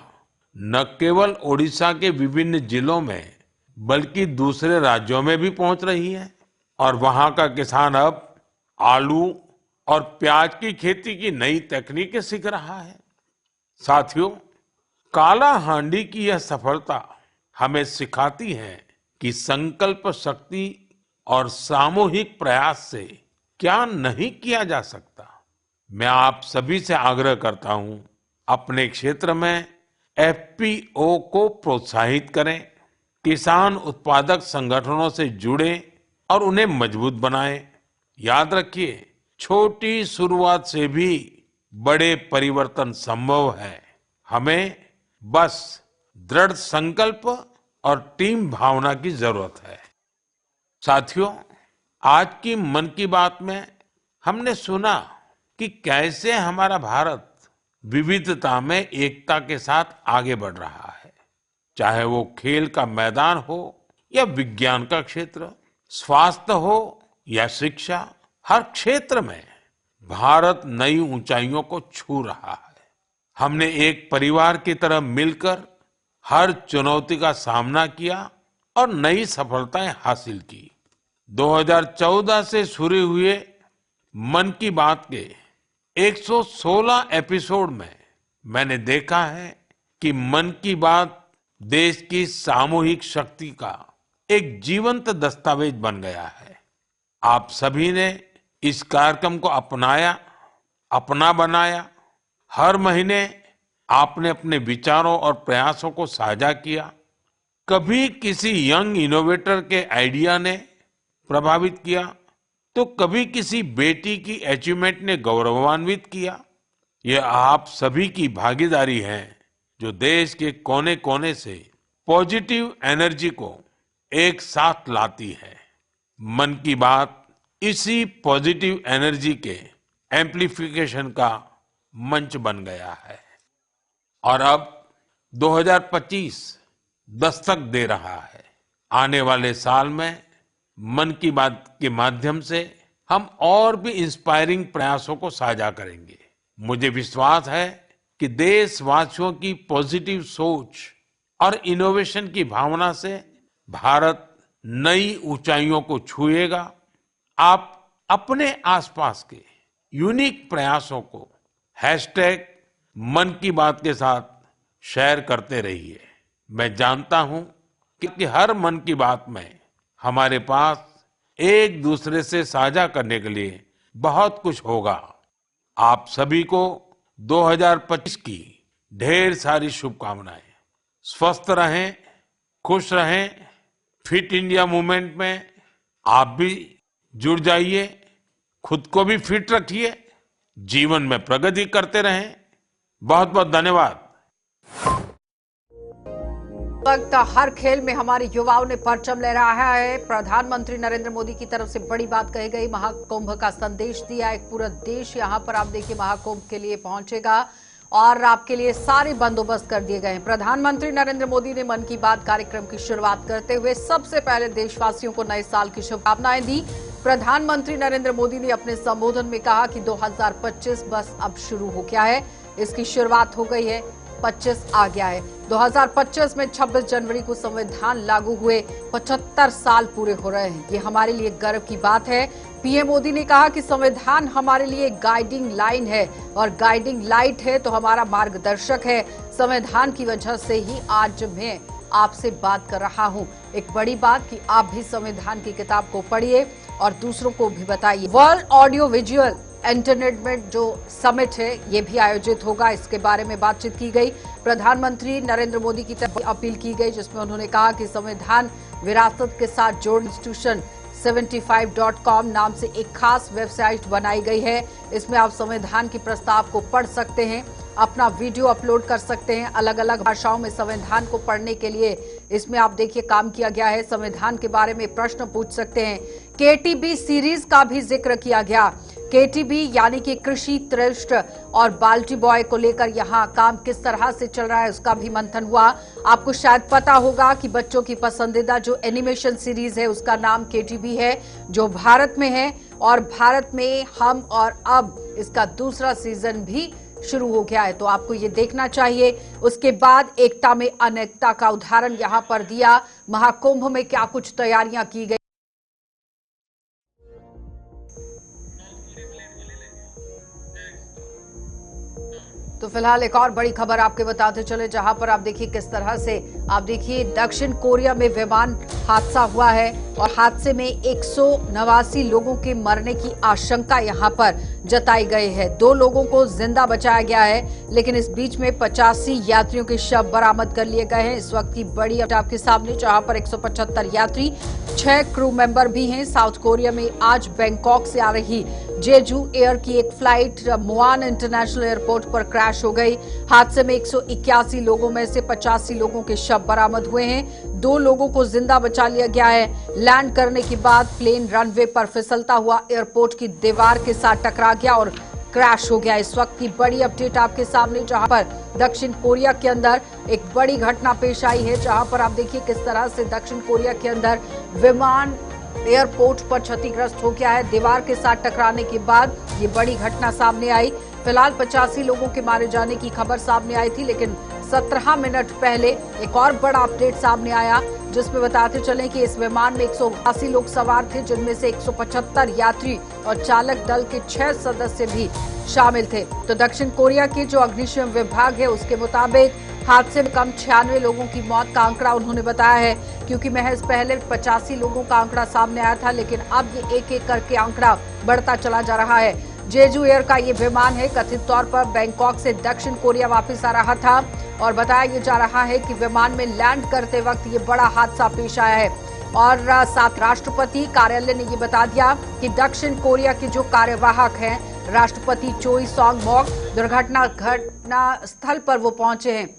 न केवल ओडिशा के विभिन्न जिलों में बल्कि दूसरे राज्यों में भी पहुंच रही है और वहां का किसान अब आलू और प्याज की खेती की नई तकनीकें सीख रहा है। साथियों, कालाहांडी की यह सफलता हमें सिखाती है कि संकल्प शक्ति और सामूहिक प्रयास से क्या नहीं किया जा सकता। मैं आप सभी से आग्रह करता हूं, अपने क्षेत्र में एफपीओ को प्रोत्साहित करें, किसान उत्पादक संगठनों से जुड़ें और उन्हें मजबूत बनाएं। याद रखिए, छोटी शुरुआत से भी बड़े परिवर्तन संभव है। हमें बस दृढ़ संकल्प और टीम भावना की जरूरत है। साथियों, आज की मन की बात में हमने सुना कि कैसे हमारा भारत विविधता में एकता के साथ आगे बढ़ रहा है। चाहे वो खेल का मैदान हो या विज्ञान का क्षेत्र, स्वास्थ्य हो या शिक्षा, हर क्षेत्र में भारत नई ऊंचाइयों को छू रहा है। हमने एक परिवार की तरह मिलकर हर चुनौती का सामना किया और नई सफलताएं हासिल की। 2014 से शुरू हुए मन की बात के 116 एपिसोड में मैंने देखा है कि मन की बात देश की सामूहिक शक्ति का एक जीवंत दस्तावेज बन गया है। आप सभी ने इस कार्यक्रम को अपनाया, अपना बनाया। हर महीने आपने अपने विचारों और प्रयासों को साझा किया। कभी किसी यंग इनोवेटर के आइडिया ने प्रभावित किया, तो कभी किसी बेटी की अचीवमेंट ने गौरवान्वित किया। ये आप सभी की भागीदारी है जो देश के कोने-कोने से पॉजिटिव एनर्जी को एक साथ लाती है। मन की बात इसी पॉजिटिव एनर्जी के एम्प्लीफिकेशन का मंच बन गया है। और अब 2025 दस्तक दे रहा है। आने वाले साल में मन की बात के माध्यम से हम और भी इंस्पायरिंग प्रयासों को साझा करेंगे। मुझे विश्वास है कि देशवासियों की पॉजिटिव सोच और इनोवेशन की भावना से भारत नई ऊंचाइयों को छुएगा। आप अपने आसपास के यूनिक प्रयासों को हैशटैग मन की बात के साथ शेयर करते रहिए। मैं जानता हूं कि हर मन की बात में हमारे पास एक दूसरे से साझा करने के लिए बहुत कुछ होगा। आप सभी को 2025 की ढेर सारी शुभकामनाएं। स्वस्थ रहें, खुश रहें। फिट इंडिया मूवमेंट में आप भी जुड़ जाइए। खुद को भी फिट रखिए, जीवन में प्रगति करते रहें। बहुत बहुत धन्यवाद। वक्त हर खेल में हमारे युवाओं ने परचम लहराया है। प्रधानमंत्री नरेंद्र मोदी की तरफ से बड़ी बात कही गई, महाकुंभ का संदेश दिया। एक पूरा देश यहां पर आप देखिए महाकुंभ के लिए पहुंचेगा और आपके लिए सारे बंदोबस्त कर दिए गए हैं। प्रधानमंत्री नरेंद्र मोदी ने मन की बात कार्यक्रम की शुरुआत करते हुए सबसे पहले देशवासियों को नए साल की शुभकामनाएं दी। प्रधानमंत्री नरेंद्र मोदी ने अपने संबोधन में कहा कि 2025 बस अब शुरू हो गया है, इसकी शुरुआत हो गई है, 25 आ गया है। 2025 में 26 जनवरी को संविधान लागू हुए 75 साल पूरे हो रहे हैं। ये हमारे लिए गर्व की बात है। पीएम मोदी ने कहा कि संविधान हमारे लिए गाइडिंग लाइन है और गाइडिंग लाइट है तो हमारा मार्गदर्शक है। संविधान की वजह से ही आज मैं आपसे बात कर रहा हूं। एक बड़ी बात कि आप भी संविधान की किताब को पढ़िए और दूसरों को भी बताइए। वर्ल्ड ऑडियो विजुअल इंटरनेट जो समिट है ये भी आयोजित होगा, इसके बारे में बातचीत की गई। प्रधानमंत्री नरेंद्र मोदी की तरफ अपील की गई जिसमें उन्होंने कहा कि संविधान विरासत के साथ जोड़ इंस्टीट्यूशन 75.com नाम से एक खास वेबसाइट बनाई गई है। इसमें आप संविधान के प्रस्ताव को पढ़ सकते हैं, अपना वीडियो अपलोड कर सकते हैं। अलग अलग भाषाओं में संविधान को पढ़ने के लिए इसमें आप देखिए काम किया गया है। संविधान के बारे में प्रश्न पूछ सकते हैं। केटीबी सीरीज का भी जिक्र किया गया। केटीबी यानी कि कृषि त्रिष्ट और बाल्टी बॉय को लेकर यहाँ काम किस तरह से चल रहा है उसका भी मंथन हुआ। आपको शायद पता होगा कि बच्चों की पसंदीदा जो एनिमेशन सीरीज है उसका नाम केटीबी है, जो भारत में है और भारत में हम और अब इसका दूसरा सीजन भी शुरू हो गया है, तो आपको ये देखना चाहिए। उसके बाद एकता में अनेकता का उदाहरण यहाँ पर दिया। महाकुंभ में क्या कुछ तैयारियां की गई। तो फिलहाल एक और बड़ी खबर आपके बताते चले, जहां पर आप देखिए किस तरह से आप देखिए दक्षिण कोरिया में विमान हादसा हुआ है और हादसे में 189 लोगों के मरने की आशंका यहां पर जताई गई है। 2 लोगों को जिंदा बचाया गया है, लेकिन इस बीच में 85 यात्रियों के शव बरामद कर लिए गए हैं। इस वक्त की बड़ी अपडेट आपके सामने, जहां पर 175 यात्री, 6 क्रू मेंबर भी हैं। साउथ कोरिया में आज बैंकॉक से आ रही जेजू एयर की एक फ्लाइट मुआन इंटरनेशनल एयरपोर्ट पर क्रैश हो गई। हादसे में 181 लोगों में से 85 लोगों के शव बरामद हुए हैं। 2 लोगों को जिंदा बचा लिया गया है। लैंड करने के बाद प्लेन रनवे पर फिसलता हुआ एयरपोर्ट की दीवार के साथ टकरा गया और क्रैश हो गया। इस वक्त की बड़ी अपडेट आपके सामने, जहां पर दक्षिण कोरिया के अंदर एक बड़ी घटना पेश आई है, जहां पर आप देखिए किस तरह से दक्षिण कोरिया के अंदर विमान एयरपोर्ट पर क्षतिग्रस्त हो गया है। दीवार के साथ टकराने के बाद ये बड़ी घटना सामने आई। फिलहाल 85 लोगों के मारे जाने की खबर सामने आई थी, लेकिन 17 मिनट पहले एक और बड़ा अपडेट सामने आया, जिसमें बताते चले कि इस विमान में 180 लोग सवार थे, जिनमें से 175 यात्री और चालक दल के 6 सदस्य भी शामिल थे। तो दक्षिण कोरिया के जो अग्निशम विभाग है उसके मुताबिक हादसे में कम 96 लोगों की मौत का आंकड़ा उन्होंने बताया है, क्योंकि महज पहले 85 लोगों का आंकड़ा सामने आया था, लेकिन अब ये एक एक करके आंकड़ा बढ़ता चला जा रहा है। जेजू एयर का ये विमान है, कथित तौर पर बैंकॉक से दक्षिण कोरिया वापस आ रहा था और बताया जा रहा है कि विमान में लैंड करते वक्त ये बड़ा हादसा पेश आया है। और साथ राष्ट्रपति कार्यालय ने ये बता दिया कि दक्षिण कोरिया के जो कार्यवाहक हैं राष्ट्रपति चोई सॉन्ग मॉक घटना स्थल पर वो पहुंचे हैं।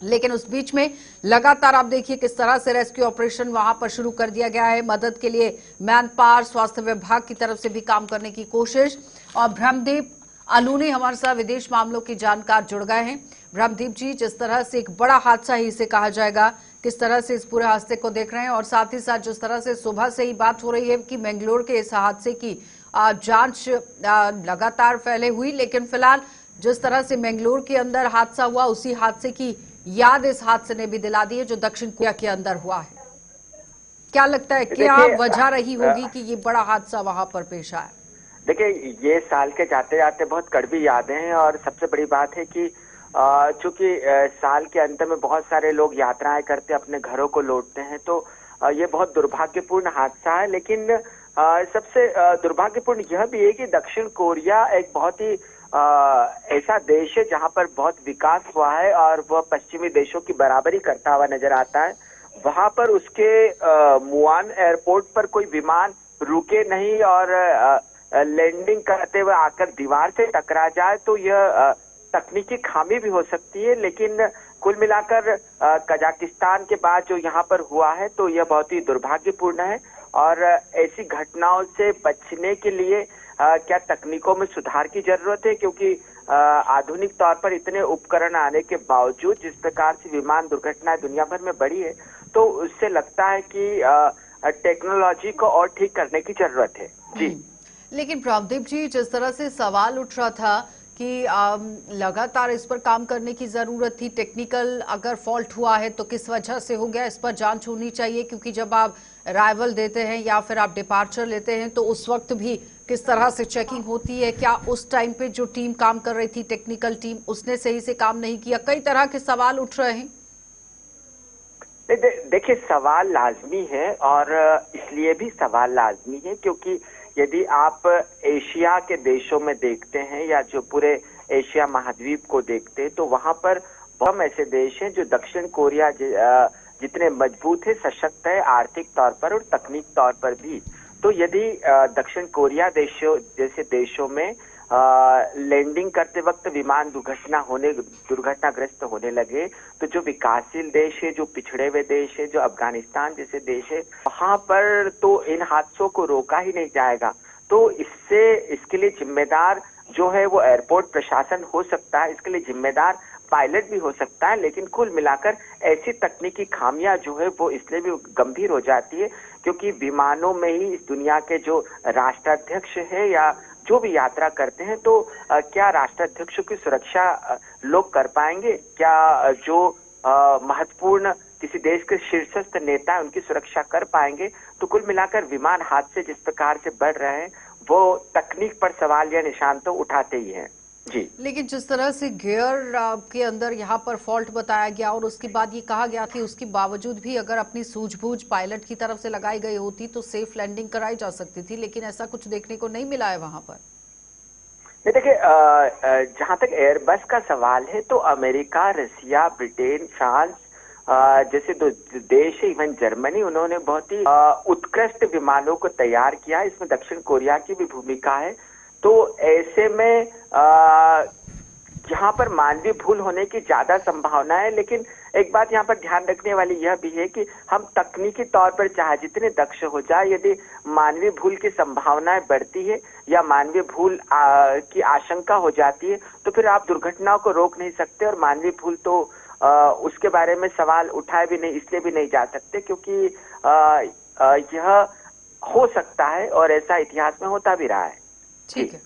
लेकिन उस बीच में लगातार आप देखिए किस तरह से रेस्क्यू ऑपरेशन वहां पर शुरू कर दिया गया है। मदद के लिए मैन पावर स्वास्थ्य विभाग की तरफ से भी काम करने की कोशिश। और ब्रह्मदीप अलूनी हमारे साथ विदेश मामलों के जानकार जुड़ गए हैं। ब्रह्मदीप जी, जिस तरह से एक बड़ा हादसा ही इसे कहा जाएगा, किस तरह से इस पूरे हादसे को देख रहे हैं, और साथ ही साथ जिस तरह से सुबह से ही बात हो रही है कि बेंगलुरु के इस हादसे की जांच लगातार पहले हुई, लेकिन फिलहाल जिस तरह से बेंगलुरु के अंदर हादसा हुआ उसी हादसे की याद इस हादसे ने भी दिला दी है जो दक्षिण कोरिया के अंदर हुआ है। क्या लगता है, क्या वजह रही होगी कि ये बड़ा हादसा वहां पर पेश आया? देखिए, ये साल के जाते जाते बहुत कड़वी यादें हैं और सबसे बड़ी बात है कि चूंकि साल के अंत में बहुत सारे लोग यात्राएं करते अपने घरों को लौटते हैं, तो ये बहुत दुर्भाग्यपूर्ण हादसा है। लेकिन सबसे दुर्भाग्यपूर्ण यह भी है कि दक्षिण कोरिया एक बहुत ही ऐसा देश है जहां पर बहुत विकास हुआ है और वह पश्चिमी देशों की बराबरी करता हुआ नजर आता है। वहां पर उसके मुआन एयरपोर्ट पर कोई विमान रुके नहीं और लैंडिंग करते हुए आकर दीवार से टकरा जाए तो यह तकनीकी खामी भी हो सकती है। लेकिन कुल मिलाकर कजाकिस्तान के बाद जो यहाँ पर हुआ है तो यह बहुत ही दुर्भाग्यपूर्ण है। और ऐसी घटनाओं से बचने के लिए क्या तकनीकों में सुधार की जरूरत है, क्योंकि आधुनिक तौर पर इतने उपकरण आने के बावजूद जिस प्रकार से विमान दुर्घटनाएं दुनिया भर में बढ़ी है, तो उससे लगता है कि टेक्नोलॉजी को और ठीक करने की जरूरत है। जी, लेकिन प्रभदीप जी, जिस तरह से सवाल उठ रहा था कि लगातार इस पर काम करने की जरूरत थी, टेक्निकल अगर फॉल्ट हुआ है तो किस वजह से हो गया, इस पर जांच होनी चाहिए, क्योंकि जब आप अराइवल देते हैं या फिर आप डिपार्चर लेते हैं तो उस वक्त भी किस तरह से चेकिंग होती है। क्या उस टाइम पे जो टीम काम कर रही थी, टेक्निकल टीम, उसने सही से काम नहीं किया? कई तरह के सवाल उठ रहे हैं। देखिए, सवाल लाजमी है और इसलिए भी सवाल लाजमी है क्योंकि यदि आप एशिया के देशों में देखते हैं या जो पूरे एशिया महाद्वीप को देखते हैं तो वहां पर बहुत ऐसे देश हैं जो दक्षिण कोरिया जितने मजबूत है, सशक्त है आर्थिक तौर पर और तकनीक तौर पर भी। तो यदि दक्षिण कोरिया जैसे देशों में लैंडिंग करते वक्त विमान दुर्घटनाग्रस्त होने लगे तो जो विकासशील देश है, जो पिछड़े हुए देश है, जो अफगानिस्तान जैसे देश है, वहां पर तो इन हादसों को रोका ही नहीं जाएगा। तो इसके लिए जिम्मेदार जो है वो एयरपोर्ट प्रशासन हो सकता है, इसके लिए जिम्मेदार पायलट भी हो सकता है। लेकिन कुल मिलाकर ऐसी तकनीकी खामियां जो है वो इसलिए भी गंभीर हो जाती है क्योंकि विमानों में ही इस दुनिया के जो राष्ट्राध्यक्ष है या जो भी यात्रा करते हैं तो क्या राष्ट्राध्यक्षों की सुरक्षा लोग कर पाएंगे? क्या जो महत्वपूर्ण किसी देश के शीर्षस्थ नेता है उनकी सुरक्षा कर पाएंगे? तो कुल मिलाकर विमान हादसे जिस प्रकार से बढ़ रहे हैं वो तकनीक पर सवाल या निशान तो उठाते ही हैं। जी, लेकिन जिस तरह से गियर के अंदर यहाँ पर फॉल्ट बताया गया और उसके बाद ये कहा गया कि उसके बावजूद भी अगर अपनी सूझबूझ पायलट की तरफ से लगाई गई होती तो सेफ लैंडिंग कराई जा सकती थी, लेकिन ऐसा कुछ देखने को नहीं मिला है वहां पर। नहीं, देखिए, जहां तक एयरबस का सवाल है तो अमेरिका, रसिया, ब्रिटेन, फ्रांस जैसे दो देश है, इवन जर्मनी, उन्होंने बहुत ही उत्कृष्ट विमानों को तैयार किया। इसमें दक्षिण कोरिया की भी भूमिका है। तो ऐसे में यहाँ पर मानवीय भूल होने की ज्यादा संभावना है। लेकिन एक बात यहाँ पर ध्यान रखने वाली यह भी है कि हम तकनीकी तौर पर चाहे जितने दक्ष हो जाए, यदि मानवीय भूल की संभावनाएं बढ़ती है या मानवीय भूल की आशंका हो जाती है तो फिर आप दुर्घटनाओं को रोक नहीं सकते। और मानवीय भूल तो उसके बारे में सवाल उठाए भी नहीं, इसलिए भी नहीं जा सकते क्योंकि यह हो सकता है और ऐसा इतिहास में होता भी रहा है। ठीक है,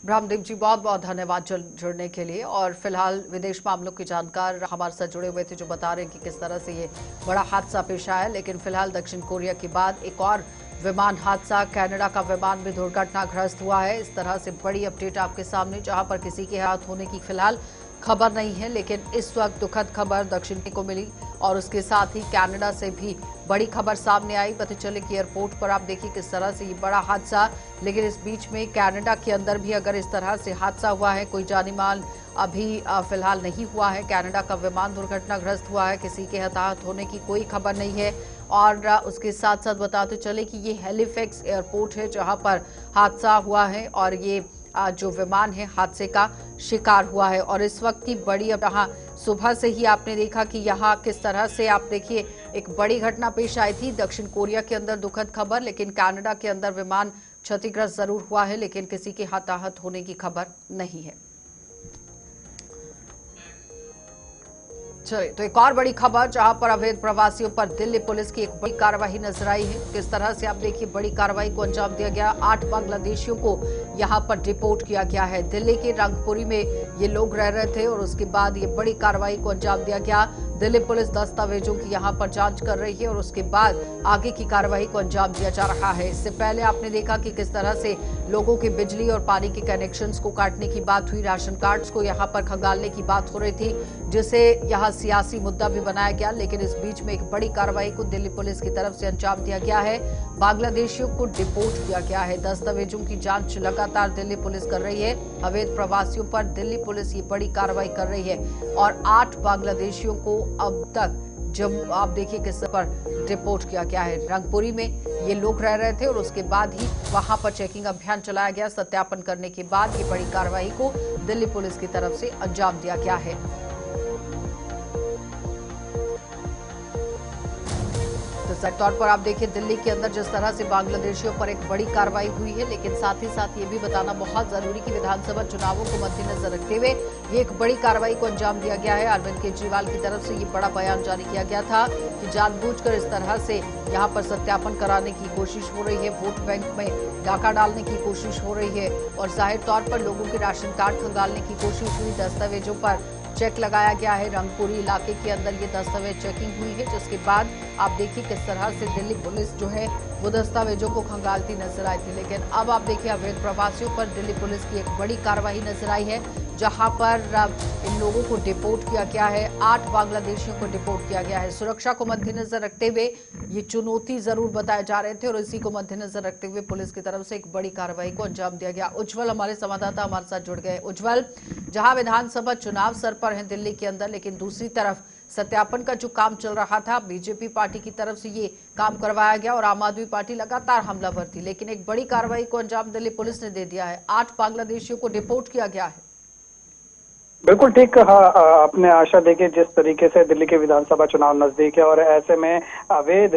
ब्रह्मदीप जी, बहुत बहुत धन्यवाद जुड़ने के लिए। और फिलहाल विदेश मामलों के जानकार हमारे साथ जुड़े हुए थे जो बता रहे हैं कि किस तरह से ये बड़ा हादसा पेश आया। लेकिन फिलहाल दक्षिण कोरिया के बाद एक और विमान हादसा, कनाडा का विमान भी दुर्घटनाग्रस्त हुआ है। इस तरह से बड़ी अपडेट आपके सामने, जहां पर किसी के हाथ होने की फिलहाल खबर नहीं है, लेकिन इस वक्त दुखद खबर दक्षिण को मिली और उसके साथ ही कनाडा से भी बड़ी खबर सामने आई। पता चले कि एयरपोर्ट पर आप देखिए किस तरह से ये बड़ा हादसा, लेकिन इस बीच में कनाडा के अंदर भी अगर इस तरह से हादसा हुआ है, कोई जानी माल अभी फिलहाल नहीं हुआ है। कनाडा का विमान दुर्घटनाग्रस्त हुआ है, किसी के हताहत होने की कोई खबर नहीं है। और उसके साथ साथ बताते चले कि ये हैलिफैक्स एयरपोर्ट है जहां पर हादसा हुआ है और ये जो विमान है हादसे का शिकार हुआ है। और इस वक्त की बड़ी अब यहाँ सुबह से ही आपने देखा कि यहाँ किस तरह से आप देखिए एक बड़ी घटना पेश आई थी। दक्षिण कोरिया के अंदर दुखद खबर, लेकिन कनाडा के अंदर विमान क्षतिग्रस्त जरूर हुआ है, लेकिन किसी के हताहत होने की खबर नहीं है। चलिए तो एक और बड़ी खबर, जहां पर अवैध प्रवासियों पर दिल्ली पुलिस की एक बड़ी कार्रवाई नजर आई है। किस तरह से आप देखिए बड़ी कार्रवाई को अंजाम दिया गया। 8 बांग्लादेशियों को यहां पर डिपोर्ट किया गया है। दिल्ली के रंगपुरी में ये लोग रह रहे थे और उसके बाद ये बड़ी कार्रवाई को अंजाम दिया गया। दिल्ली पुलिस दस्तावेजों की यहां पर जांच कर रही है और उसके बाद आगे की कार्रवाई को अंजाम दिया जा रहा है। इससे पहले आपने देखा कि किस तरह से लोगों के बिजली और पानी के कनेक्शंस को काटने की बात हुई, राशन कार्ड्स को यहां पर खंगालने की बात हो रही थी, जिसे यहां सियासी मुद्दा भी बनाया गया। लेकिन इस बीच में एक बड़ी कार्रवाई को दिल्ली पुलिस की तरफ से अंजाम दिया गया है। बांग्लादेशियों को डिपोर्ट किया गया है। दस्तावेजों की जांच लगातार दिल्ली पुलिस कर रही है। अवैध प्रवासियों पर दिल्ली पुलिस ये बड़ी कार्रवाई कर रही है और 8 बांग्लादेशियों को अब तक जब आप देखिए किस पर डिपोर्ट किया गया है। रंगपुरी में ये लोग रह रहे थे और उसके बाद ही वहां पर चेकिंग अभियान चलाया गया। सत्यापन करने के बाद ये बड़ी कार्रवाई को दिल्ली पुलिस की तरफ से अंजाम दिया गया है। सर तौर पर आप देखिए दिल्ली के अंदर जिस तरह से बांग्लादेशियों पर एक बड़ी कार्रवाई हुई है, लेकिन साथ ही साथ ये भी बताना बहुत जरूरी कि विधानसभा चुनावों को मद्देनजर रखते हुए ये एक बड़ी कार्रवाई को अंजाम दिया गया है। अरविंद केजरीवाल की तरफ से ये बड़ा बयान जारी किया गया था कि जानबूझकर इस तरह से यहाँ पर सत्यापन कराने की कोशिश हो रही है, वोट बैंक में डाका डालने की कोशिश हो रही है और जाहिर तौर पर लोगों के राशन कार्ड खंगालने की कोशिश हुई। दस्तावेजों पर चेक लगाया गया है। रंगपुरी इलाके के अंदर ये दस्तावेज चेकिंग हुई है, जिसके बाद आप देखिए किस तरह से दिल्ली पुलिस जो है वो दस्तावेजों को खंगालती नजर आई थी। लेकिन अब आप देखिए अवैध प्रवासियों पर दिल्ली पुलिस की एक बड़ी कार्रवाई नजर आई है, जहां पर इन लोगों को डिपोर्ट किया गया है। 8 बांग्लादेशियों को डिपोर्ट किया गया है। सुरक्षा को मद्देनजर रखते हुए ये चुनौती जरूर बताए जा रहे थे और इसी को मद्देनजर रखते हुए पुलिस की तरफ से एक बड़ी कार्रवाई को अंजाम दिया गया। उज्जवल हमारे संवाददाता हमारे साथ जुड़ गए। उज्जवल, जहां विधानसभा चुनाव सर पर है दिल्ली के अंदर, लेकिन दूसरी तरफ सत्यापन का जो काम चल रहा था, बीजेपी पार्टी की तरफ से ये काम करवाया गया और आम आदमी पार्टी लगातार हमलावर थी, लेकिन एक बड़ी कार्रवाई को अंजाम दिल्ली पुलिस ने दे दिया है। 8 बांग्लादेशियों को डिपोर्ट किया गया है। बिल्कुल ठीक कहा आपने आशा। देखिए जिस तरीके से दिल्ली के विधानसभा चुनाव नजदीक है और ऐसे में अवैध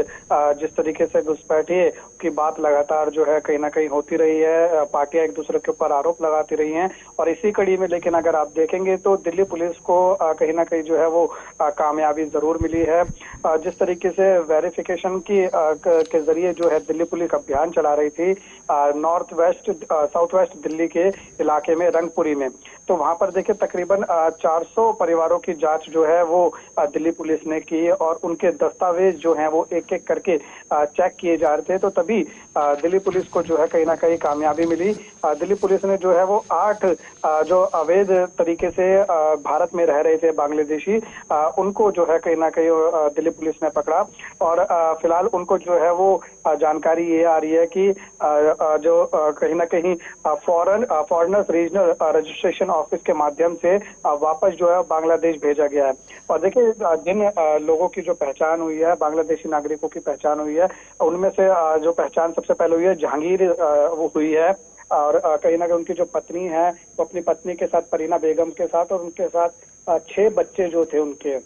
जिस तरीके से घुसपैठिए की बात लगातार जो है कहीं ना कहीं होती रही है, पार्टियां एक दूसरे के ऊपर आरोप लगाती रही हैं और इसी कड़ी में लेकिन अगर आप देखेंगे तो दिल्ली पुलिस को कहीं ना कहीं जो है वो कामयाबी जरूर मिली है। जिस तरीके से वेरिफिकेशन के जरिए जो है दिल्ली पुलिस अभियान चला रही थी साउथ वेस्ट दिल्ली के इलाके में रंगपुरी में, तो वहां पर देखिए तकरीबन 400 परिवारों की जांच जो है वो दिल्ली पुलिस ने की और उनके दस्तावेज जो हैं वो एक एक करके चेक किए जा रहे थे। तो तभी दिल्ली पुलिस को जो है कहीं ना कहीं कामयाबी मिली। दिल्ली पुलिस ने जो है वो 8 जो अवैध तरीके से भारत में रह रहे थे बांग्लादेशी, उनको जो है कहीं ना कहीं दिल्ली पुलिस ने पकड़ा और फिलहाल उनको जो है वो जानकारी ये आ रही है कि जो कहीं ना कहीं फॉरेनर्स रीजनल रजिस्ट्रेशन ऑफिस के माध्यम से वापस जो है बांग्लादेश भेजा गया है। और देखिए जिन लोगों की जो पहचान हुई है, बांग्लादेशी नागरिकों की पहचान हुई है, उनमें से जो पहचान सबसे पहले हुई है जहांगीर वो हुई है और कहीं ना कहीं उनकी जो पत्नी है वो अपनी पत्नी के साथ परीना बेगम के साथ और उनके साथ 6 बच्चे जो थे उनके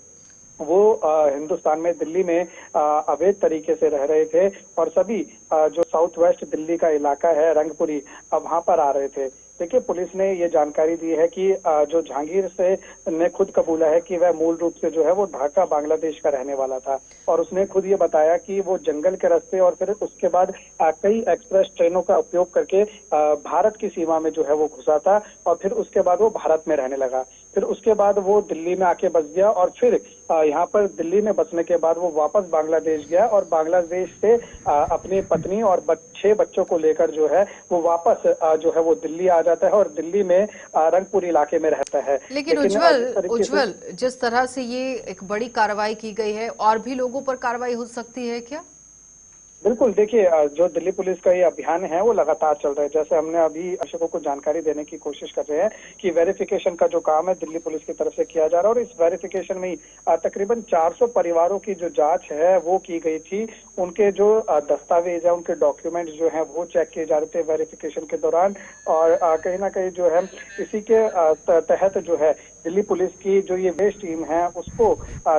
वो हिंदुस्तान में दिल्ली में अवैध तरीके से रह रहे थे और सभी जो साउथ वेस्ट दिल्ली का इलाका है रंगपुरी वहां पर आ रहे थे। देखिए पुलिस ने ये जानकारी दी है कि जो जहांगीर से ने खुद कबूला है कि वह मूल रूप से जो है वो ढाका बांग्लादेश का रहने वाला था और उसने खुद ये बताया कि वो जंगल के रास्ते और फिर उसके बाद कई एक्सप्रेस ट्रेनों का उपयोग करके भारत की सीमा में जो है वो घुसा था और फिर उसके बाद वो भारत में रहने लगा। फिर उसके बाद वो दिल्ली में आके बस गया और फिर यहाँ पर दिल्ली में बसने के बाद वो वापस बांग्लादेश गया और बांग्लादेश से अपनी पत्नी और 6 बच्चों को लेकर जो है वो वापस जो है वो दिल्ली आ जाता है और दिल्ली में रंगपुर इलाके में रहता है। लेकिन उज्जवल, जिस तरह से ये एक बड़ी कार्रवाई की गई है, और भी लोगों पर कार्रवाई हो सकती है क्या? बिल्कुल, देखिए जो दिल्ली पुलिस का ये अभियान है वो लगातार चल रहा है। जैसे हमने अभी दर्शकों को जानकारी देने की कोशिश कर रहे हैं कि वेरिफिकेशन का जो काम है दिल्ली पुलिस की तरफ से किया जा रहा है और इस वेरिफिकेशन में तकरीबन 400 परिवारों की जो जांच है वो की गई थी। उनके जो दस्तावेज है, उनके डॉक्यूमेंट जो है वो चेक किए जा रहे थे वेरिफिकेशन के दौरान। और कहीं ना कहीं जो है इसी के तहत जो है दिल्ली पुलिस की जो ये विशेष टीम है उसको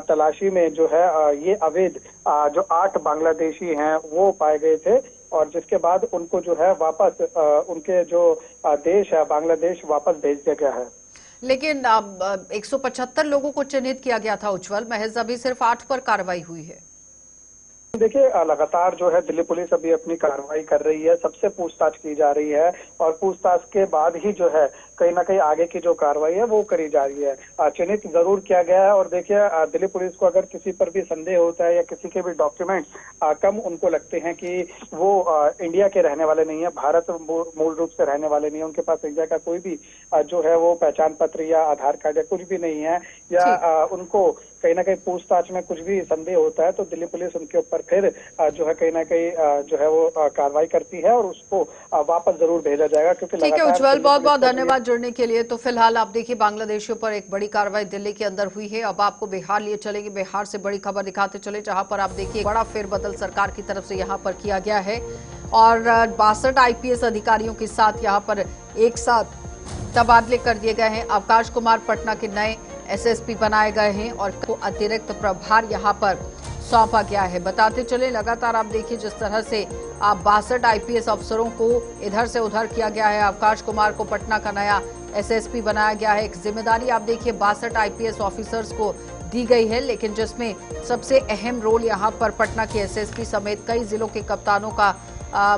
तलाशी में जो है ये अवैध जो 8 बांग्लादेशी हैं वो पाए गए थे और जिसके बाद उनको जो है वापस उनके जो देश है बांग्लादेश वापस भेज दिया गया है। लेकिन 175 लोगों को चिन्हित किया गया था उज्जवल, महज अभी सिर्फ 8 पर कार्रवाई हुई है। देखिए लगातार जो है दिल्ली पुलिस अभी अपनी कार्रवाई कर रही है, सबसे पूछताछ की जा रही है और पूछताछ के बाद ही जो है कहीं ना कहीं आगे की जो कार्रवाई है वो करी जा रही है। चिन्हित जरूर किया गया है और देखिए दिल्ली पुलिस को अगर किसी पर भी संदेह होता है या किसी के भी डॉक्यूमेंट्स कम उनको लगते हैं कि वो इंडिया के रहने वाले नहीं है, भारत मूल रूप से रहने वाले नहीं है, उनके पास इंडिया का कोई भी जो है वो पहचान पत्र या आधार कार्ड या कुछ भी नहीं है या उनको कहीं ना कहीं पूछताछ में कुछ भी संदेह होता है तो दिल्ली पुलिस उनके ऊपर फिर जो है कहीं ना कहीं जो है वो कार्रवाई करती है और उसको वापस जरूर भेजा जाएगा। क्योंकि ठीक है उज्जवल, बहुत बहुत धन्यवाद जुड़ने के लिए। तो फिलहाल आप देखिए बांग्लादेशियों पर एक बड़ी कार्रवाई दिल्ली के अंदर हुई है। अब आपको बिहार लिए चलेंगे, बिहार से बड़ी खबर दिखाते चले जहां पर आप देखिए बड़ा फेरबदल सरकार की तरफ से यहां पर किया गया है और 62 IPS अधिकारियों के साथ यहां पर एक साथ तबादले कर दिए गए हैं। अवकाश कुमार पटना के नए SSP बनाए गए हैं और को अतिरिक्त प्रभार यहां पर सौंपा गया है। बताते चले लगातार आप देखिए जिस तरह से 62 IPS अफसरों को इधर से उधर किया गया है। अवकाश कुमार को पटना का नया SSP बनाया गया है। एक जिम्मेदारी आप देखिए 62 IPS ऑफिसर्स को दी गई है, लेकिन जिसमें सबसे अहम रोल यहां पर पटना के SSP समेत कई जिलों के कप्तानों का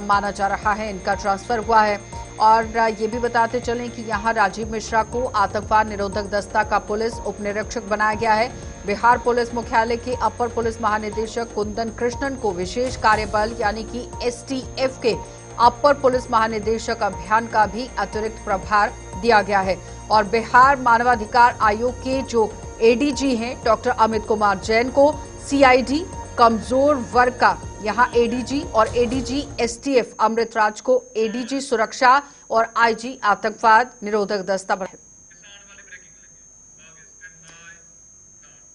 माना जा रहा है, इनका ट्रांसफर हुआ है। और ये भी बताते चलें कि यहां राजीव मिश्रा को आतंकवाद निरोधक दस्ता का पुलिस उप निरीक्षक बनाया गया है। बिहार पुलिस मुख्यालय के अपर पुलिस महानिदेशक कुंदन कृष्णन को विशेष कार्यबल यानी कि STF के अपर पुलिस महानिदेशक अभियान का भी अतिरिक्त प्रभार दिया गया है। और बिहार मानवाधिकार आयोग के जो ADG हैं डॉक्टर अमित कुमार जैन को CID कमजोर वर्ग का यहां ADG और ADG STF अमृत राज को ADG सुरक्षा और IG आतंकवाद निरोधक दस्ता पर।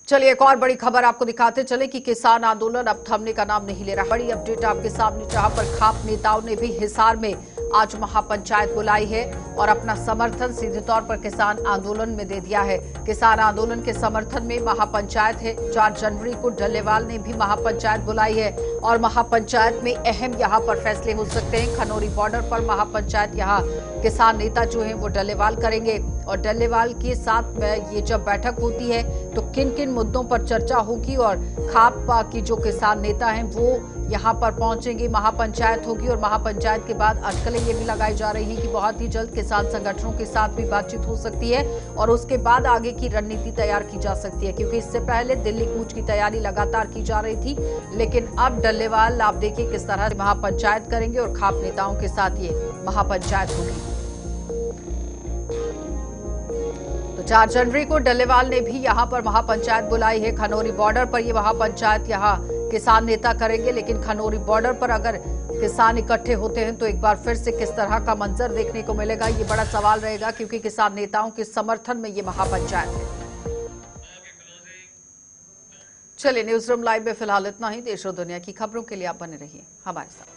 चलिए एक और बड़ी खबर आपको दिखाते चले कि किसान आंदोलन अब थमने का नाम नहीं ले रहा। बड़ी अपडेट आपके सामने जहां पर खाप नेताओं ने भी हिसार में आज महापंचायत बुलाई है और अपना समर्थन सीधे तौर पर किसान आंदोलन में दे दिया है। किसान आंदोलन के समर्थन में महापंचायत है। 4 जनवरी को डल्लेवाल ने भी महापंचायत बुलाई है और महापंचायत में अहम यहां पर फैसले हो सकते हैं। खनौरी बॉर्डर पर महापंचायत यहां किसान नेता जो हैं वो डल्लेवाल करेंगे और डल्लेवाल के साथ में ये जब बैठक होती है तो किन किन मुद्दों पर चर्चा होगी और खाप की जो किसान नेता हैं वो यहां पर पहुंचेंगे। महापंचायत होगी और महापंचायत के बाद अटकलें ये भी लगाई जा रही हैं कि बहुत ही जल्द किसान संगठनों के साथ भी बातचीत हो सकती है और उसके बाद आगे की रणनीति तैयार की जा सकती है, क्योंकि इससे पहले दिल्ली कूच की तैयारी लगातार की जा रही थी। लेकिन अब डल्लेवाल आप देखिए किस तरह से महापंचायत करेंगे और खाप नेताओं के साथ ये महापंचायत होगी। 4 जनवरी को डल्लेवाल ने भी यहां पर महापंचायत बुलाई है। खनौरी बॉर्डर पर ये महापंचायत यहां किसान नेता करेंगे, लेकिन खनौरी बॉर्डर पर अगर किसान इकट्ठे होते हैं तो एक बार फिर से किस तरह का मंजर देखने को मिलेगा, ये बड़ा सवाल रहेगा, क्योंकि किसान नेताओं के समर्थन में ये महापंचायत है। चलिए न्यूज रूम लाइव में फिलहाल इतना ही। देश और दुनिया की खबरों के लिए आप बने रहिए हमारे साथ।